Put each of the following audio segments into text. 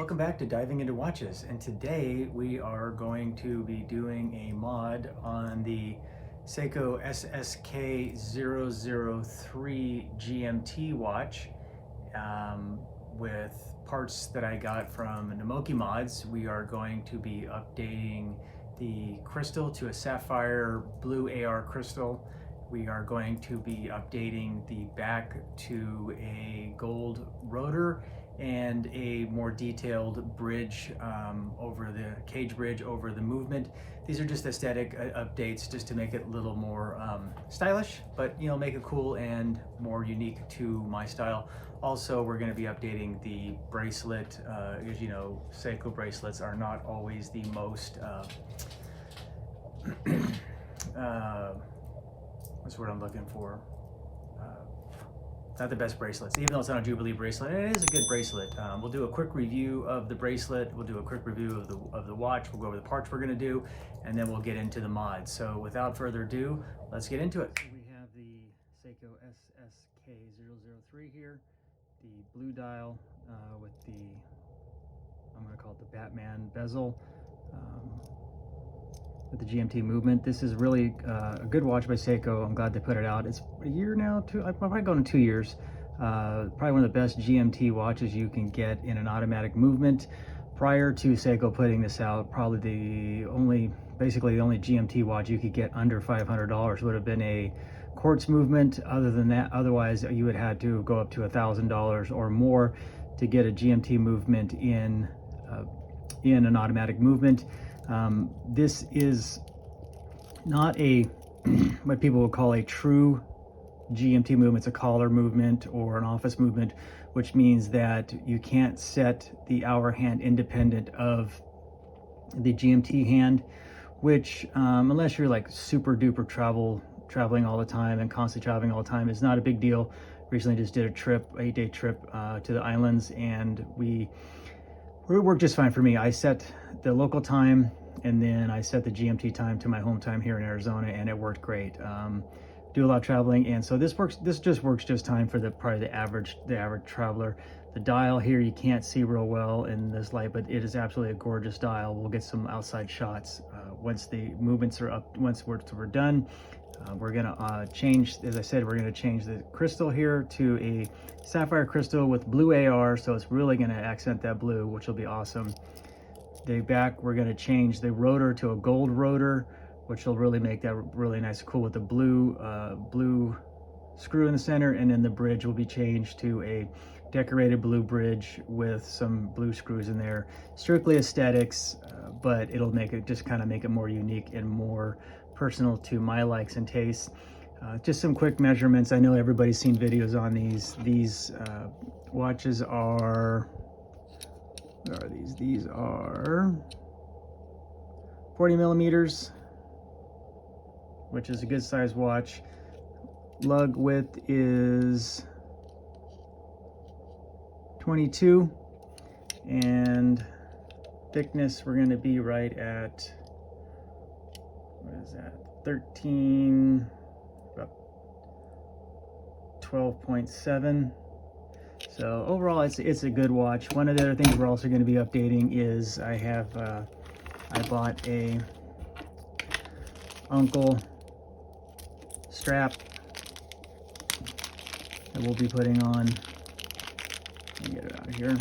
welcome back to Diving Into Watches, and today we are going to be doing a mod on the Seiko SSK003 GMT watch with parts that I got from Namokimods. We are going to be updating the crystal to a sapphire blue AR crystal. We are going to be updating the back to a gold rotor and a more detailed bridge over the cage bridge over the movement. These are just aesthetic updates just to make it a little more stylish, but make it cool and more unique to my style. Also, we're going to be updating the bracelet. As you know, Seiko bracelets are not always the most what's the word I'm looking for? Not the best bracelets, even though it's not a Jubilee bracelet. It is a good bracelet. We'll do a quick review of the bracelet. We'll do a quick review of the watch. We'll go over the parts we're going to do, and then we'll get into the mod. So without further ado, let's get into it. We have the Seiko SSK003 here, the blue dial with the, I'm going to call it the Batman bezel. With the GMT movement. This is really a good watch by Seiko. I'm glad they put it out. It's a year now, I've probably gone 2 years. Probably one of the best GMT watches you can get in an automatic movement. Prior to Seiko putting this out, probably basically the only GMT watch you could get under $500 would have been a quartz movement. Other than that, otherwise you would have had to go up to $1,000 or more to get a GMT movement in an automatic movement. This is not a what people would call a true GMT movement. It's a collar movement or an office movement, which means that you can't set the hour hand independent of the GMT hand, which unless you're like super duper traveling all the time and constantly traveling all the time, is not a big deal. Recently just did a trip, 8-day trip to the islands, and it worked just fine for me. I set the local time and then I set the GMT time to my home time here in Arizona, and it worked great. Do a lot of traveling, and so this just works just time for probably the average traveler. The dial here you can't see real well in this light, but it is absolutely a gorgeous dial. We'll get some outside shots once the movements are up. Once we're done, we're gonna change, as I said, we're gonna change the crystal here to a sapphire crystal with blue AR, so it's really gonna accent that blue, which will be awesome. The back, we're gonna change the rotor to a gold rotor, which will really make that really nice, cool with the blue screw in the center, and then the bridge will be changed to a decorated blue bridge with some blue screws in there. Strictly aesthetics, but it'll make it just kind of make it more unique and more personal to my likes and tastes. Just some quick measurements. I know everybody's seen videos on these. These watches are, what are these? These are 40 millimeters, which is a good size watch. Lug width is 22, and thickness we're going to be right at, what is that, 13, about 12.7. So overall it's a good watch. One of the other things we're also going to be updating is I bought a Uncle strap that we'll be putting on. Let me get it out of here.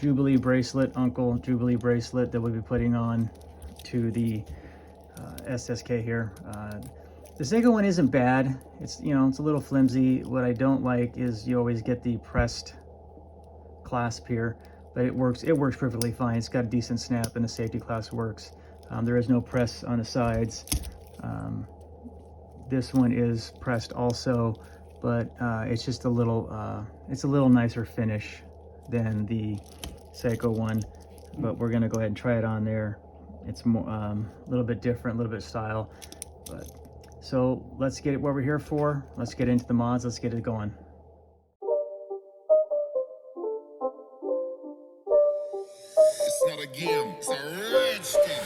Jubilee bracelet, Uncle Jubilee bracelet that we'll be putting on to the SSK here. The Seiko one isn't bad. It's it's a little flimsy. What I don't like is you always get the pressed clasp here, but it works perfectly fine. It's got a decent snap and the safety clasp works. There is no press on the sides. This one is pressed also, but it's just a little nicer finish than the Seiko one. But we're gonna go ahead and try it on there. It's more a little bit different, a little bit of style. But so let's get it what we're here for. Let's get into the mods. Let's get it going. It's not a game, it's a rich thing.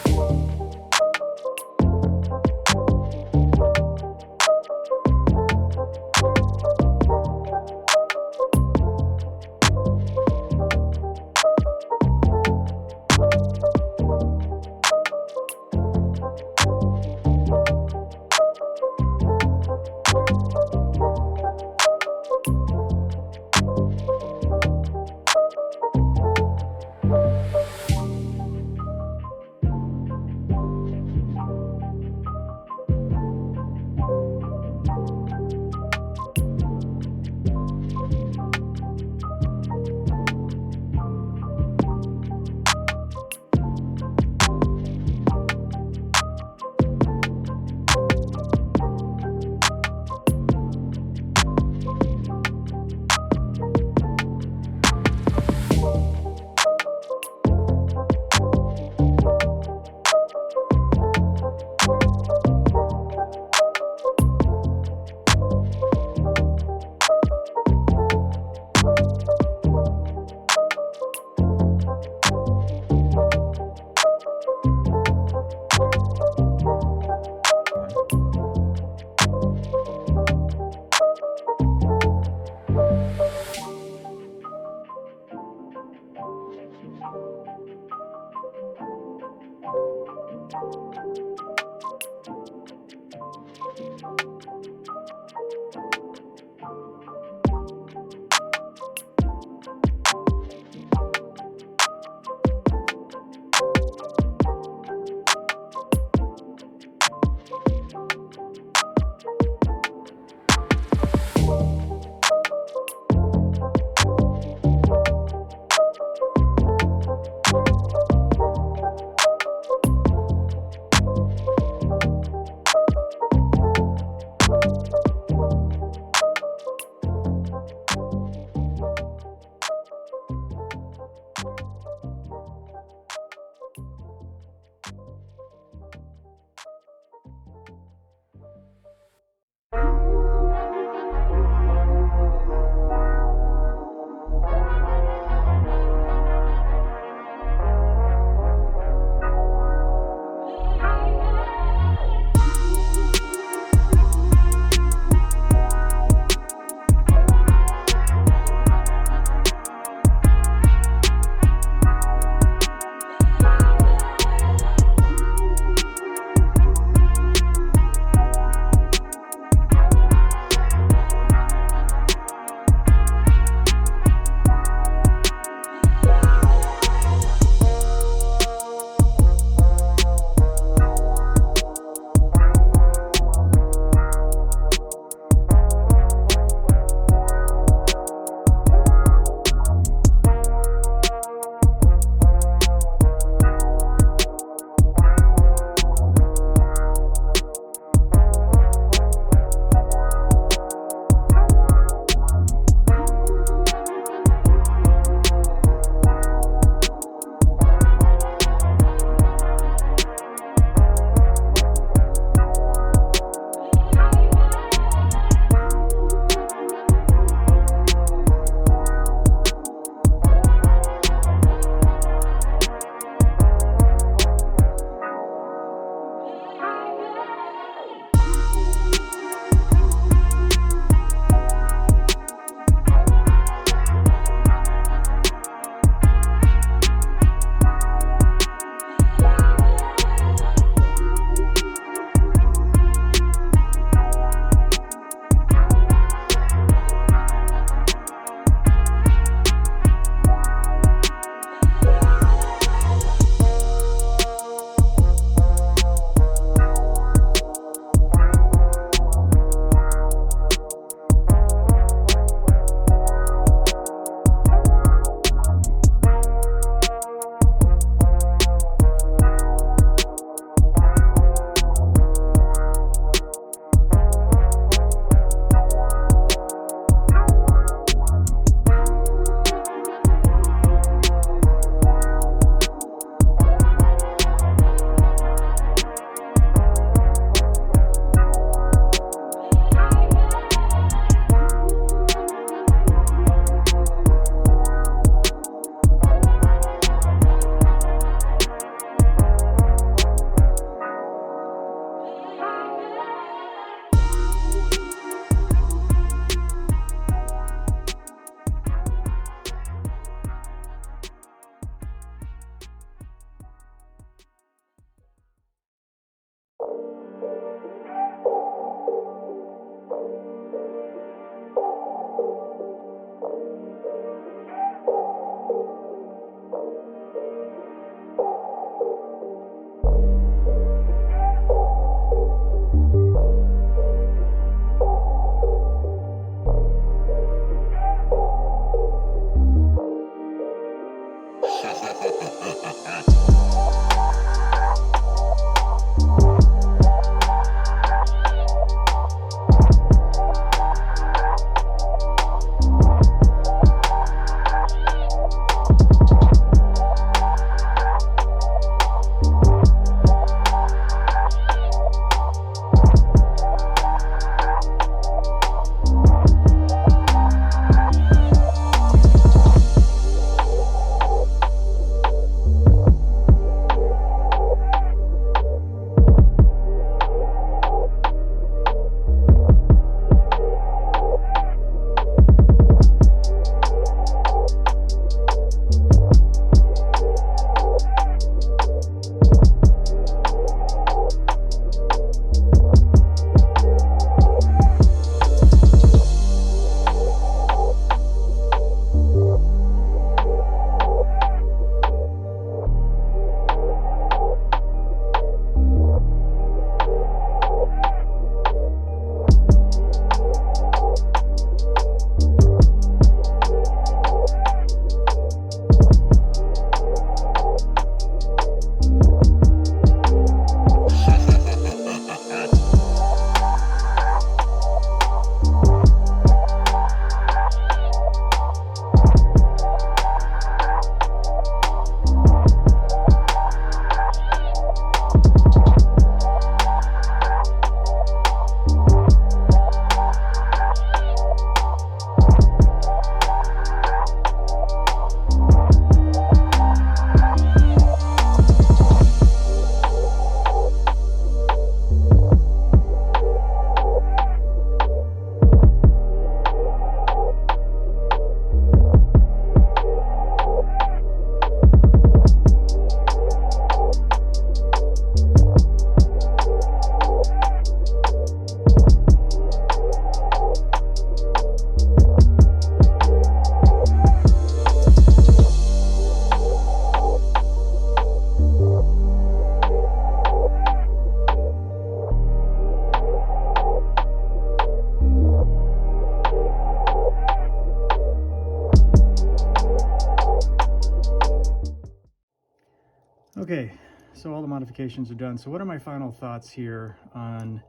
Okay, so all the modifications are done. So what are my final thoughts here on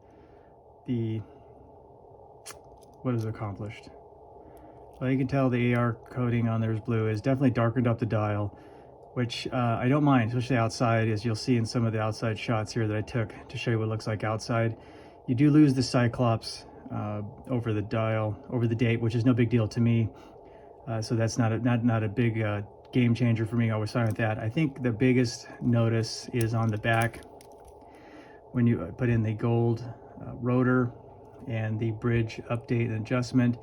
what is accomplished? Well, you can tell the AR coating on there is blue. It's definitely darkened up the dial, which I don't mind, especially outside, as you'll see in some of the outside shots here that I took to show you what it looks like outside. You do lose the Cyclops over the dial, over the date, which is no big deal to me. So that's not a big game changer for me. I was fine with that. I think the biggest notice is on the back when you put in the gold rotor and the bridge update and adjustment.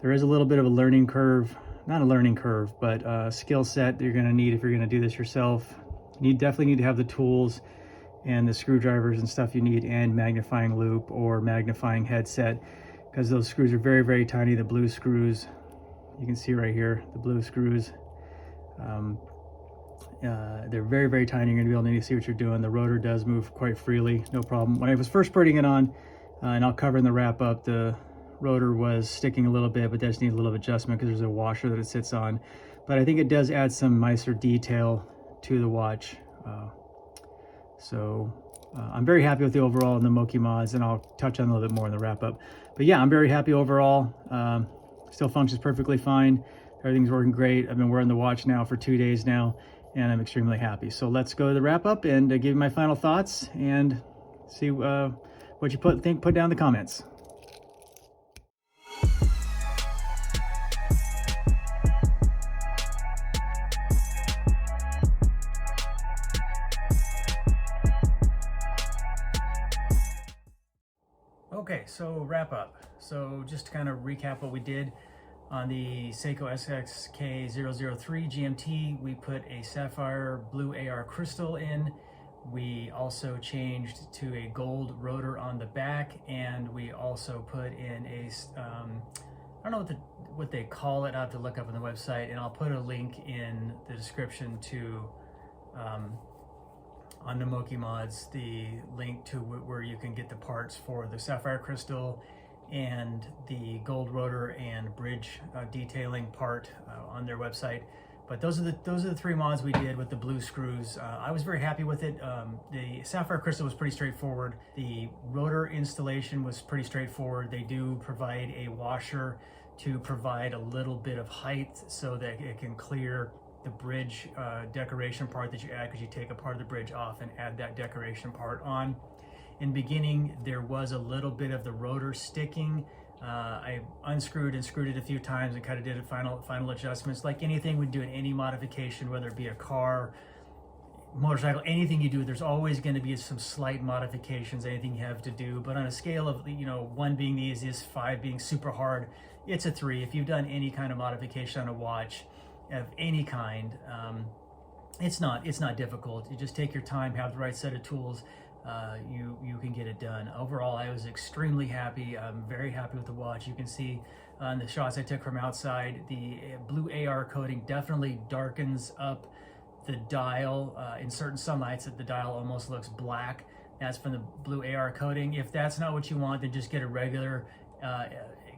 There is a little bit of a learning curve, not a learning curve, but a skill set that you're going to need if you're going to do this yourself. You definitely need to have the tools and the screwdrivers and stuff you need, and magnifying loop or magnifying headset, because those screws are very, very tiny. The blue screws, you can see right here, the blue screws, they're very, very tiny. You're going to be able to see what you're doing. The rotor does move quite freely, no problem. When I was first putting it on, and I'll cover in the wrap up, the rotor was sticking a little bit, but does need a little adjustment because there's a washer that it sits on. But I think it does add some nicer detail to the watch. I'm very happy with the overall Namokimods, and I'll touch on a little bit more in the wrap up. But yeah, I'm very happy overall. Still functions perfectly fine. Everything's working great. I've been wearing the watch now for 2 days now, and I'm extremely happy. So let's go to the wrap up and give you my final thoughts and see what you put down in the comments. Okay, so wrap up. So just to kind of recap what we did on the Seiko SSK003 GMT, we put a Sapphire blue AR crystal in. We also changed to a gold rotor on the back, and we also put in a, I don't know what they call it. I have to look up on the website, and I'll put a link in the description to on Namokimods, the link to where you can get the parts for the Sapphire crystal and the gold rotor and bridge detailing part on their website. But those are the three mods we did with the blue screws. I was very happy with it. The Sapphire crystal was pretty straightforward. The rotor installation was pretty straightforward. They do provide a washer to provide a little bit of height so that it can clear the bridge decoration part that you add, because you take a part of the bridge off and add that decoration part on. In the beginning, there was a little bit of the rotor sticking. I unscrewed and screwed it a few times and kind of did final adjustments. Like anything we do in any modification, whether it be a car, motorcycle, anything you do, there's always going to be some slight modifications, anything you have to do. But on a scale of, 1 being the easiest, 5 being super hard, it's a 3. If you've done any kind of modification on a watch of any kind, it's not difficult. You just take your time, have the right set of tools, you can get it done. Overall, I was extremely happy. I'm very happy with the watch. You can see on the shots I took from outside, the blue AR coating definitely darkens up the dial. In certain sunlights, the dial almost looks black. That's from the blue AR coating. If that's not what you want, then just get a regular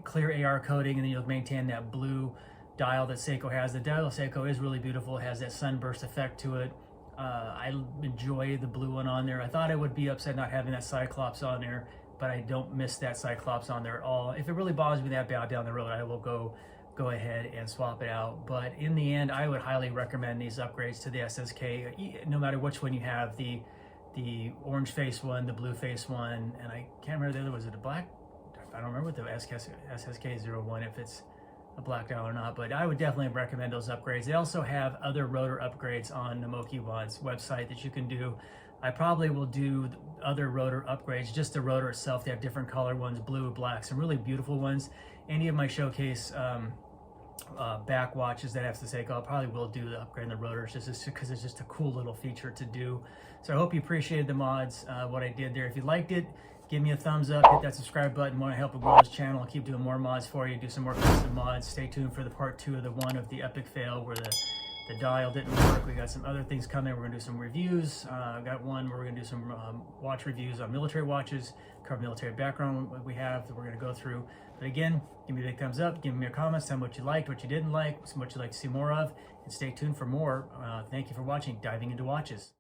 clear AR coating, and then you'll maintain that blue dial that Seiko has. The dial of Seiko is really beautiful. It has that sunburst effect to it. I enjoy the blue one on there. I thought I would be upset not having that Cyclops on there, but I don't miss that Cyclops on there at all. If it really bothers me that bad down the road, I will go ahead and swap it out. But in the end, I would highly recommend these upgrades to the SSK, no matter which one you have, the orange face one, the blue face one, and I can't remember the other. Was it a black? I don't remember what the SSK01, if it's a black dial or not, but I would definitely recommend those upgrades. They also have other rotor upgrades on Namokimods website that you can do. I probably will do other rotor upgrades, just the rotor itself. They have different color ones, blue, black, some really beautiful ones. Any of my showcase back watches that have to say, I probably will do the upgrade in the rotors, just because it's just a cool little feature to do. So I hope you appreciated the mods, what I did there. If you liked it, give me a thumbs up, hit that subscribe button. Want to help grow this channel and keep doing more mods for you, do some more custom mods. Stay tuned for the part 2 of the one of the epic fail where the dial didn't work. We got some other things coming. We're gonna do some reviews. Got one where we're gonna do some watch reviews on military watches, cover military background what we have that we're gonna go through. But again, give me a big thumbs up, give me your comments, tell me what you liked, what you didn't like, what you'd like to see more of, and stay tuned for more. Thank you for watching Diving Into Watches.